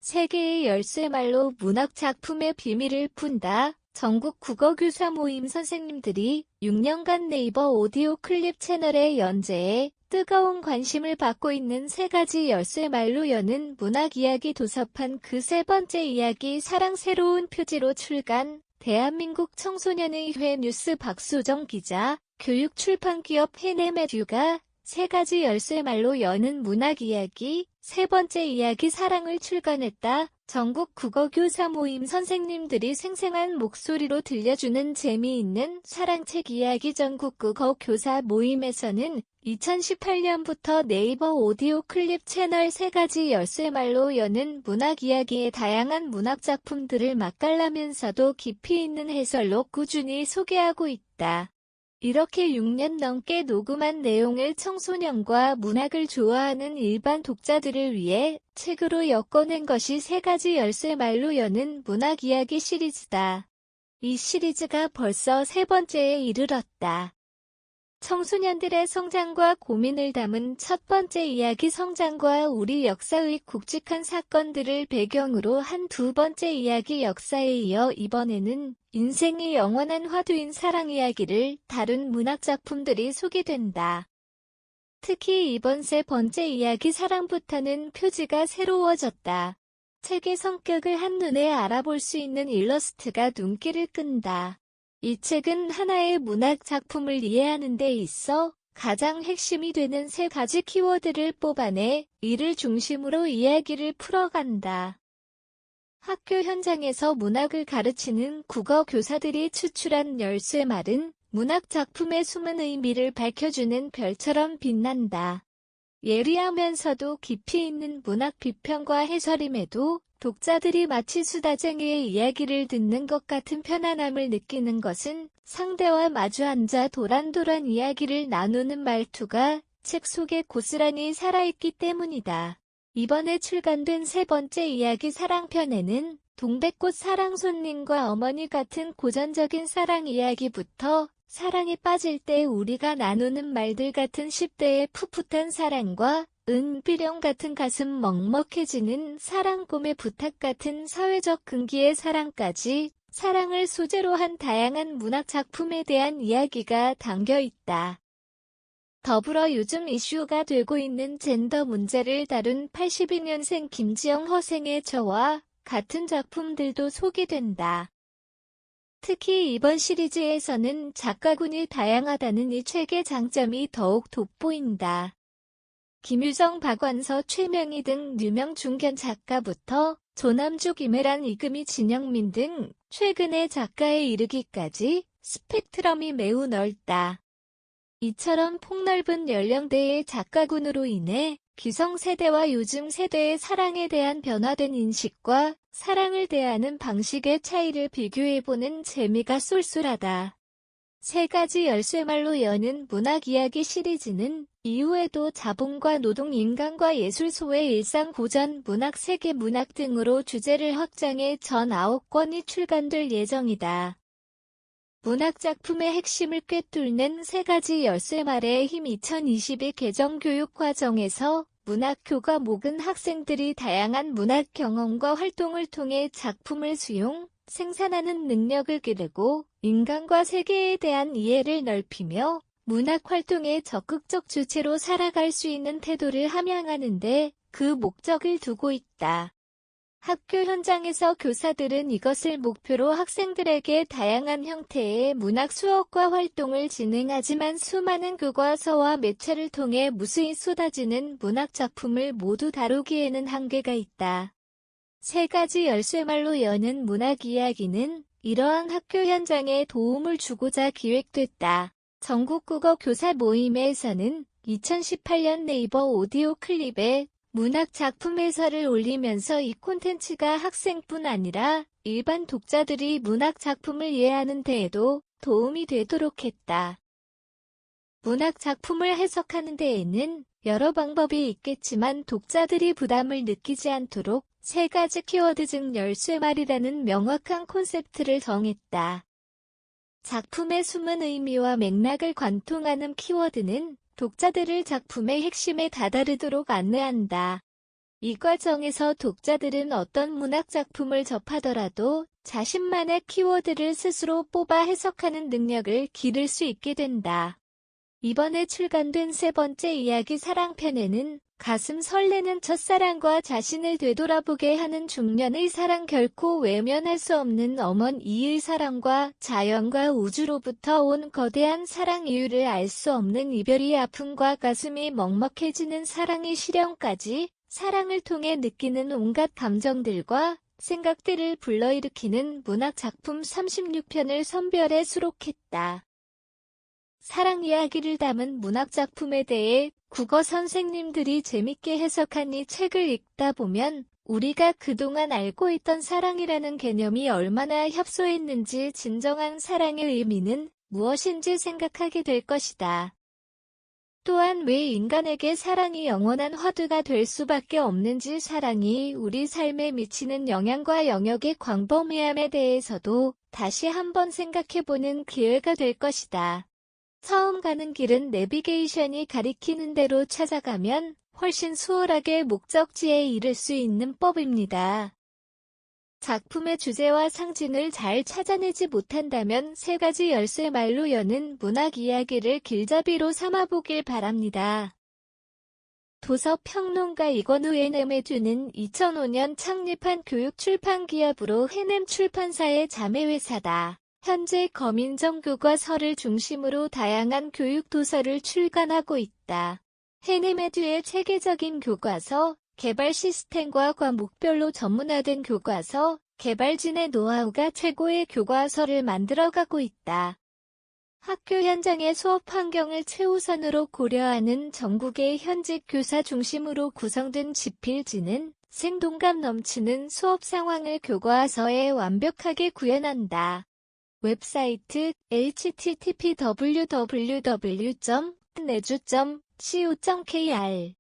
세계의 열쇠말로 문학작품의 비밀을 푼다. 전국 국어교사 모임 선생님들이 6년간 네이버 오디오 클립 채널의 연재에 뜨거운 관심을 받고 있는 세 가지 열쇠말로 여는 문학 이야기 도서판 그 세 번째 이야기 사랑 새로운 표지로 출간. 대한민국 청소년의회 뉴스 박수정 기자, 교육출판기업 헤네메듀가 세 가지 열쇠말로 여는 문학 이야기 세 번째 이야기 사랑을 출간했다. 전국 국어교사 모임 선생님들이 생생한 목소리로 들려주는 재미있는 사랑책 이야기. 전국 국어교사 모임에서는 2018년부터 네이버 오디오 클립 채널 세 가지 열쇠말로 여는 문학 이야기의 다양한 문학 작품들을 맛깔나면서도 깊이 있는 해설로 꾸준히 소개하고 있다. 이렇게 6년 넘게 녹음한 내용을 청소년과 문학을 좋아하는 일반 독자들을 위해 책으로 엮어낸 것이 세 가지 열쇠말로 여는 문학 이야기 시리즈다. 이 시리즈가 벌써 세 번째에 이르렀다. 청소년들의 성장과 고민을 담은 첫 번째 이야기 성장과 우리 역사의 굵직한 사건들을 배경으로 한 두 번째 이야기 역사에 이어 이번에는 인생이 영원한 화두인 사랑 이야기를 다룬 문학작품들이 소개된다. 특히 이번 세 번째 이야기 사랑부터는 표지가 새로워졌다. 책의 성격을 한눈에 알아볼 수 있는 일러스트가 눈길을 끈다. 이 책은 하나의 문학 작품을 이해하는 데 있어 가장 핵심이 되는 세 가지 키워드를 뽑아내 이를 중심으로 이야기를 풀어간다. 학교 현장에서 문학을 가르치는 국어 교사들이 추출한 열쇠말은 문학 작품의 숨은 의미를 밝혀주는 별처럼 빛난다. 예리하면서도 깊이 있는 문학 비평과 해설임에도 독자들이 마치 수다쟁이의 이야기를 듣는 것 같은 편안함을 느끼는 것은 상대와 마주 앉아 도란도란 이야기를 나누는 말투가 책 속에 고스란히 살아있기 때문이다. 이번에 출간된 세 번째 이야기 사랑편에는 동백꽃 사랑손님과 어머니 같은 고전적인 사랑 이야기부터 사랑에 빠질 때 우리가 나누는 말들 같은 10대의 풋풋한 사랑과 은비령 같은 가슴 먹먹해지는 사랑 꿈의 부탁 같은 사회적 근기의 사랑까지 사랑을 소재로 한 다양한 문학 작품에 대한 이야기가 담겨 있다. 더불어 요즘 이슈가 되고 있는 젠더 문제를 다룬 82년생 김지영 허생의 저와 같은 작품들도 소개된다. 특히 이번 시리즈에서는 작가군이 다양하다는 이 책의 장점이 더욱 돋보인다. 김유정, 박완서, 최명희 등 유명 중견 작가부터 조남주, 김혜란, 이금희, 진영민 등 최근의 작가에 이르기까지 스펙트럼이 매우 넓다. 이처럼 폭넓은 연령대의 작가군으로 인해 기성세대와 요즘 세대의 사랑에 대한 변화된 인식과 사랑을 대하는 방식의 차이를 비교해보는 재미가 쏠쏠하다. 세 가지 열쇠말로 여는 문학 이야기 시리즈는 이후에도 자본과 노동, 인간과 예술, 소외, 일상, 고전, 문학, 세계 문학 등으로 주제를 확장해 전 9권이 출간될 예정이다. 문학작품의 핵심을 꿰뚫는 세 가지 열쇠말의 힘. 2022 개정교육과정에서 문학교과 목은 학생들이 다양한 문학 경험과 활동을 통해 작품을 수용, 생산하는 능력을 기르고 인간과 세계에 대한 이해를 넓히며 문학 활동의 적극적 주체로 살아갈 수 있는 태도를 함양하는 데 그 목적을 두고 있다. 학교 현장에서 교사들은 이것을 목표로 학생들에게 다양한 형태의 문학 수업과 활동을 진행하지만 수많은 교과서와 매체를 통해 무수히 쏟아지는 문학 작품을 모두 다루기에는 한계가 있다. 세 가지 열쇠말로 여는 문학 이야기는 이러한 학교 현장에 도움을 주고자 기획됐다. 전국국어 교사 모임에서는 2018년 네이버 오디오 클립에 문학 작품 해설을 올리면서 이 콘텐츠가 학생뿐 아니라 일반 독자들이 문학 작품을 이해하는 데에도 도움이 되도록 했다. 문학 작품을 해석하는 데에는 여러 방법이 있겠지만 독자들이 부담을 느끼지 않도록 세 가지 키워드 중 열쇠말이라는 명확한 콘셉트를 정했다. 작품의 숨은 의미와 맥락을 관통하는 키워드는 독자들을 작품의 핵심에 다다르도록 안내한다. 이 과정에서 독자들은 어떤 문학작품을 접하더라도 자신만의 키워드를 스스로 뽑아 해석하는 능력을 기를 수 있게 된다. 이번에 출간된 세 번째 이야기 사랑편에는 가슴 설레는 첫사랑과 자신을 되돌아보게 하는 중년의 사랑, 결코 외면할 수 없는 어머니의 사랑과 자연과 우주로부터 온 거대한 사랑, 이유를 알 수 없는 이별의 아픔과 가슴이 먹먹해지는 사랑의 시련까지 사랑을 통해 느끼는 온갖 감정들과 생각들을 불러일으키는 문학작품 36편을 선별해 수록했다. 사랑 이야기를 담은 문학작품에 대해 국어 선생님들이 재밌게 해석한 이 책을 읽다 보면 우리가 그동안 알고 있던 사랑이라는 개념이 얼마나 협소했는지, 진정한 사랑의 의미는 무엇인지 생각하게 될 것이다. 또한 왜 인간에게 사랑이 영원한 화두가 될 수밖에 없는지, 사랑이 우리 삶에 미치는 영향과 영역의 광범위함에 대해서도 다시 한번 생각해보는 기회가 될 것이다. 처음 가는 길은 내비게이션이 가리키는 대로 찾아가면 훨씬 수월하게 목적지에 이를 수 있는 법입니다. 작품의 주제와 상징을 잘 찾아내지 못한다면 세 가지 열쇠 말로 여는 문학 이야기를 길잡이로 삼아보길 바랍니다. 도서 평론가 이건우 해냄에듀는 2005년 창립한 교육출판기업으로 해냄출판사의 자매회사다. 현재 검인정 교과서를 중심으로 다양한 교육 도서를 출간하고 있다. 해냄에듀의 체계적인 교과서, 개발 시스템과 과목별로 전문화된 교과서, 개발진의 노하우가 최고의 교과서를 만들어가고 있다. 학교 현장의 수업 환경을 최우선으로 고려하는 전국의 현직 교사 중심으로 구성된 집필지는 생동감 넘치는 수업 상황을 교과서에 완벽하게 구현한다. 웹사이트 http://www.neju.co.kr